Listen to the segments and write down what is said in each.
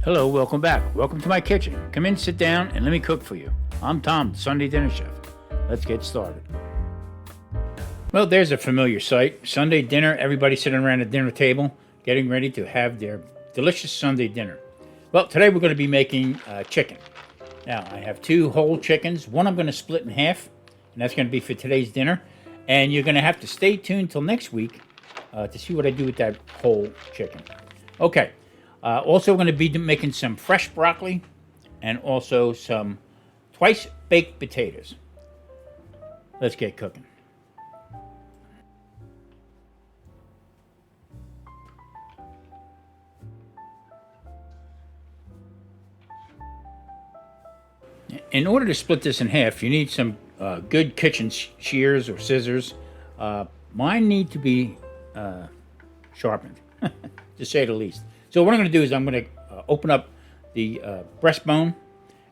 Hello, welcome back. Welcome to my kitchen. Come in, sit down, and let me cook for you. I'm Tom, the Sunday Dinner Chef. Let's get started. Well, there's a familiar sight. Sunday dinner, everybody sitting around a dinner table, getting ready to have their delicious Sunday dinner. Well, today we're going to be making chicken. Now, I have 2 whole chickens. One I'm going to split in half, and that's going to be for today's dinner. And you're going to have to stay tuned till next week to see what I do with that whole chicken. Okay. Also, we're going to be making some fresh broccoli and also some twice baked potatoes. Let's get cooking. In order to split this in half, you need some good kitchen shears or scissors. Mine need to be sharpened, to say the least. So what I'm going to do is I'm going to open up the breastbone,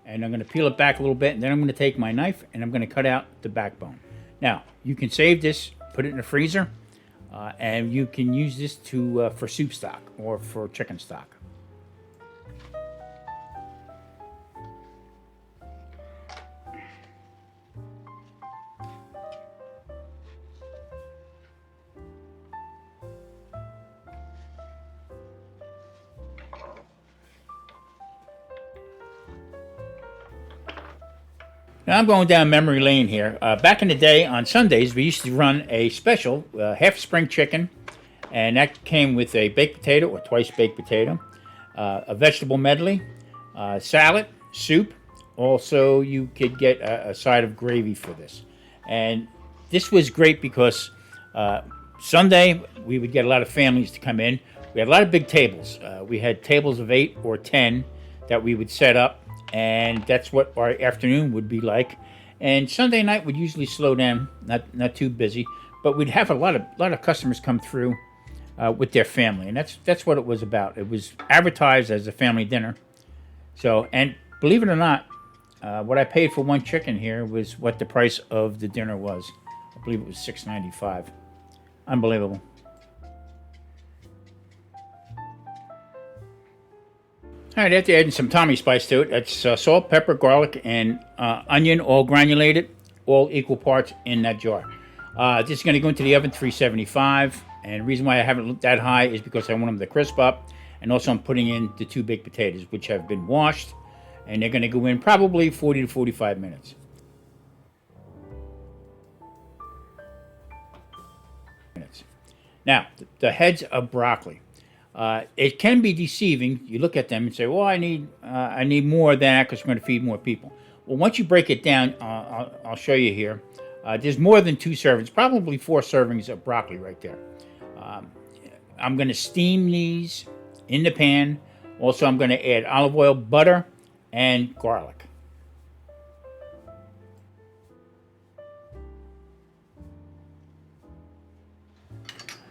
and I'm going to peel it back a little bit, and then I'm going to take my knife and I'm going to cut out the backbone. Now, you can save this, put it in the freezer, and you can use this for soup stock or for chicken stock. Now I'm going down memory lane here. Back in the day, on Sundays, we used to run a special, half spring chicken, and that came with a baked potato or twice baked potato, a vegetable medley, salad, soup. Also, you could get a side of gravy for this. And this was great because Sunday, we would get a lot of families to come in. We had a lot of big tables. We had tables of 8 or 10 that we would set up. And that's what our afternoon would be like. And Sunday night would usually slow down, not too busy, but we'd have a lot of customers come through with their family, and that's what it was about. It was advertised as a family dinner. So, and believe it or not, what I paid for one chicken here was what the price of the dinner was. I believe it was $6.95. Unbelievable. All right, after adding some Tommy spice to it, that's salt, pepper, garlic, and onion, all granulated, all equal parts in that jar. This is going to go into the oven, 375, and the reason why I haven't looked that high is because I want them to crisp up, and also I'm putting in the 2 baked potatoes, which have been washed, and they're going to go in probably 40 to 45 minutes. Now, the heads of broccoli. It can be deceiving. You look at them and say, well, I need more than that because we're going to feed more people. Well, once you break it down, I'll show you here. There's more than 2 servings, probably 4 servings of broccoli right there. I'm going to steam these in the pan. Also, I'm going to add olive oil, butter, and garlic.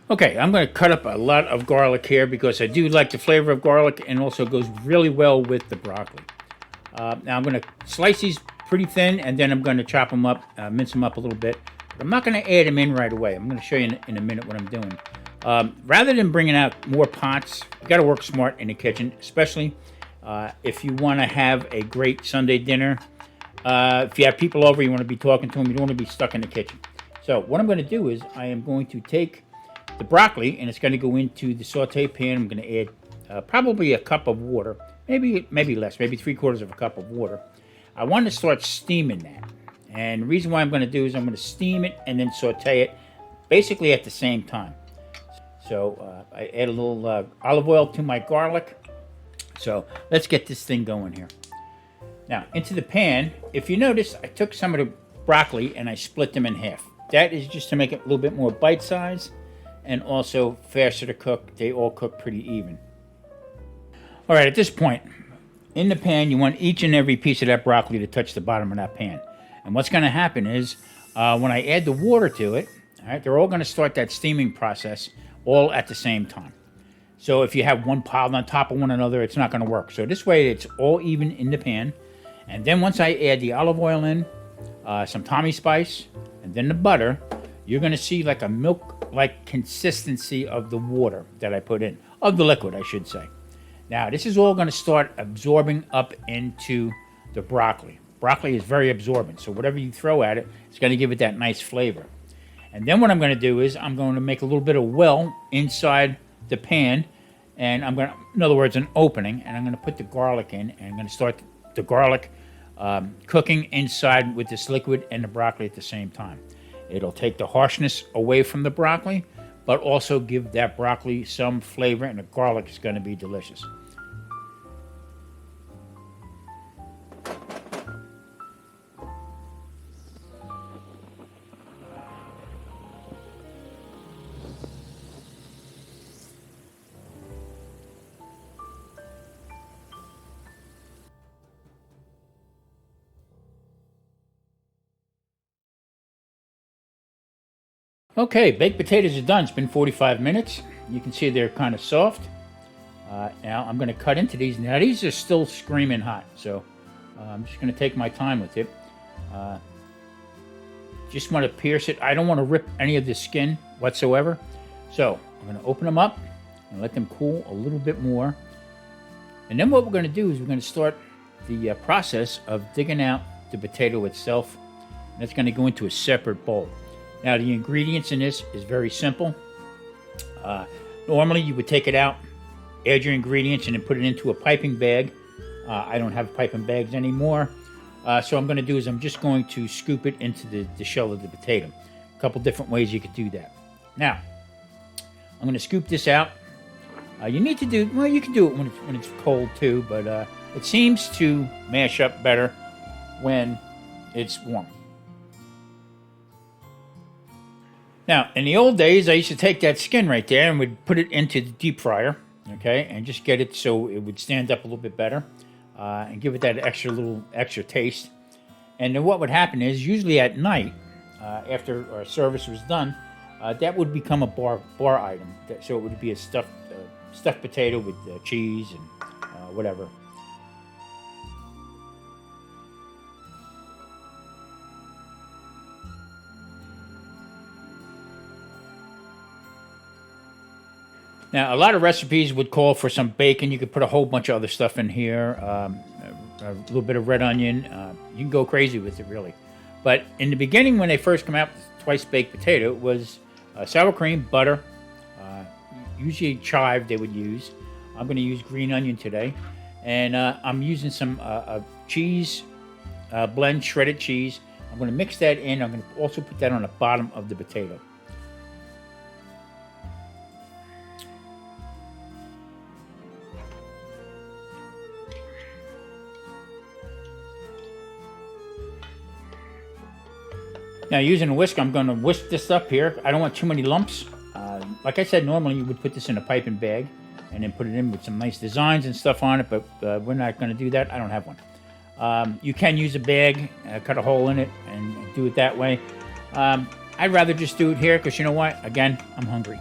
Okay, I'm going to cut up a lot of garlic here because I do like the flavor of garlic and also goes really well with the broccoli. Now I'm going to slice these pretty thin and then I'm going to chop them up, mince them up a little bit. But I'm not going to add them in right away. I'm going to show you in a minute what I'm doing. Rather than bringing out more pots, you got to work smart in the kitchen, especially if you want to have a great Sunday dinner. If you have people over, you want to be talking to them, you don't want to be stuck in the kitchen. So what I'm going to do is I am going to take the broccoli, and it's going to go into the saute pan. I'm going to add probably a cup of water, maybe less, maybe 3/4 of a cup of water. I want to start steaming that, and the reason why I'm going to do is I'm going to steam it and then saute it, basically at the same time. So I add a little olive oil to my garlic. So let's get this thing going here. Now into the pan. If you notice, I took some of the broccoli and I split them in half. That is just to make it a little bit more bite size. And also faster to cook. They all cook pretty even. All right, at this point, in the pan, you want each and every piece of that broccoli to touch the bottom of that pan. And what's going to happen is, when I add the water to it, all right, they're all going to start that steaming process all at the same time. So if you have one piled on top of one another, it's not going to work. So this way, it's all even in the pan. And then once I add the olive oil in, some Tommy spice, and then the butter, you're going to see like a milk-like consistency of the water that I put in, of the liquid, I should say. Now, this is all going to start absorbing up into the broccoli. Broccoli is very absorbent, so whatever you throw at it, it's going to give it that nice flavor. And then what I'm going to do is I'm going to make a little bit of well inside the pan, and I'm going to, in other words, an opening, and I'm going to put the garlic in, and I'm going to start the garlic cooking inside with this liquid and the broccoli at the same time. It'll take the harshness away from the broccoli, but also give that broccoli some flavor, and the garlic is going to be delicious. Okay, baked potatoes are done. It's been 45 minutes. You can see they're kind of soft. Now I'm going to cut into these. Now these are still screaming hot, so I'm just going to take my time with it. Just want to pierce it. I don't want to rip any of the skin whatsoever. So I'm going to open them up and let them cool a little bit more. And then what we're going to do is we're going to start the process of digging out the potato itself. And that's going to go into a separate bowl. Now, the ingredients in this is very simple. Normally, you would take it out, add your ingredients, and then put it into a piping bag. I don't have piping bags anymore. So I'm going to do is I'm just going to scoop it into the shell of the potato. A couple different ways you could do that. Now, I'm going to scoop this out. You need to do, well, you can do it when it's cold too, but it seems to mash up better when it's warm. Now, in the old days, I used to take that skin right there and would put it into the deep fryer, okay, and just get it so it would stand up a little bit better and give it that extra taste. And then what would happen is, usually at night, after our service was done, that would become a bar item. So it would be a stuffed potato with cheese and whatever. Now, a lot of recipes would call for some bacon. You could put a whole bunch of other stuff in here, a little bit of red onion. You can go crazy with it, really. But in the beginning, when they first come out with twice-baked potato, it was sour cream, butter, usually chive they would use. I'm going to use green onion today. And I'm using some cheese blend, shredded cheese. I'm going to mix that in. I'm going to also put that on the bottom of the potato. Now, using a whisk, I'm going to whisk this up here. I don't want too many lumps. Like I said, normally you would put this in a piping bag and then put it in with some nice designs and stuff on it, but we're not going to do that. I don't have one. You can use a bag, cut a hole in it, and do it that way. I'd rather just do it here because, you know what? Again, I'm hungry.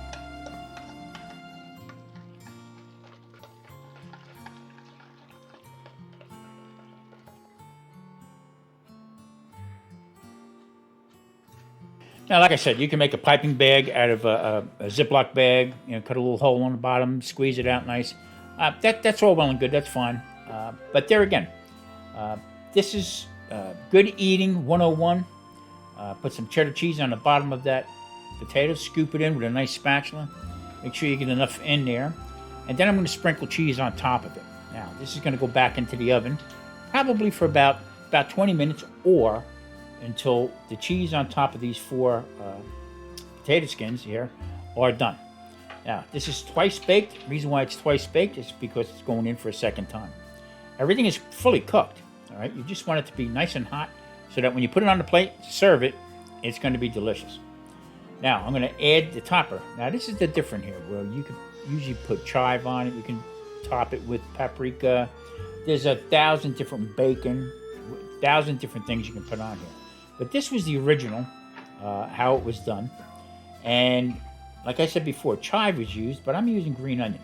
Now, like I said, you can make a piping bag out of a Ziploc bag. You know, cut a little hole on the bottom, squeeze it out nice. That's all well and good. That's fine. But there again, this is good eating 101. Put some cheddar cheese on the bottom of that potato. Scoop it in with a nice spatula. Make sure you get enough in there. And then I'm going to sprinkle cheese on top of it. Now, this is going to go back into the oven, probably for about 20 minutes or until the cheese on top of these 4 potato skins here are done. Now, this is twice baked. The reason why it's twice baked is because it's going in for a second time. Everything is fully cooked, all right? You just want it to be nice and hot so that when you put it on the plate, serve it, it's going to be delicious. Now, I'm going to add the topper. Now, this is the different here, where you could usually put chive on it. You can top it with paprika. There's 1,000 different bacon, 1,000 different things you can put on here. But this was the original, how it was done. And like I said before, chive was used, but I'm using green onion.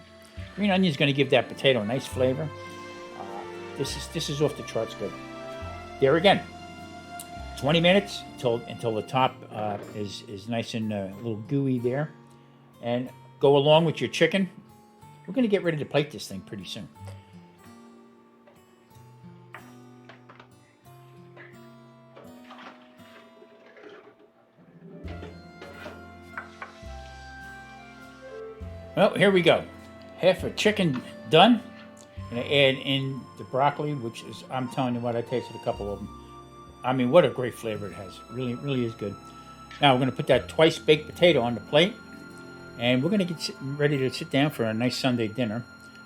Green onion is going to give that potato a nice flavor. This is off the charts good. There again, 20 minutes until the top is nice and a little gooey there. And go along with your chicken. we're going to get ready to plate this thing pretty soon. Well, here we go. Half a chicken done. I'm going to add in the broccoli, which is, I'm telling you what, I tasted a couple of them. I mean, what a great flavor it has. Really, really is good. Now we're going to put that twice baked potato on the plate. And we're going to get ready to sit down for a nice Sunday dinner,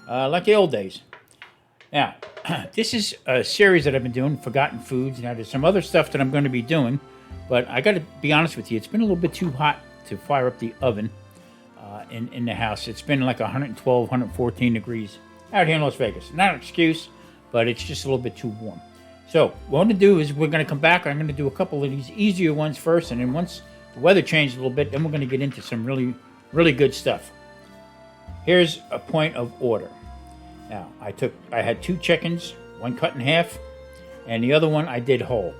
like the old days. Now, this is a series that I've been doing, Forgotten Foods. Now, there's some other stuff that I'm going to be doing, but I got to be honest with you, it's been a little bit too hot to fire up the oven in the house. It's been like 112, 114 degrees out here in Las Vegas. Not an excuse, but it's just a little bit too warm. So what I'm going to do is we're going to come back. I'm going to do a couple of these easier ones first, and then once the weather changes a little bit, then we're going to get into some really good stuff. Here's a point of order. Now, I had 2 chickens, one cut in half, and the other one I did whole.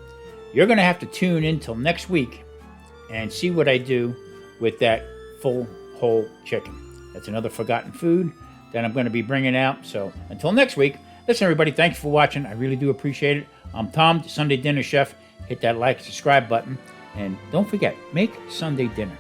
You're going to have to tune in till next week and see what I do with that full whole chicken. That's another forgotten food that I'm going to be bringing out. So until next week, listen, everybody, thanks for watching. I really do appreciate it. I'm Tom, the Sunday Dinner Chef. Hit that like, subscribe button, and don't forget, make Sunday dinner.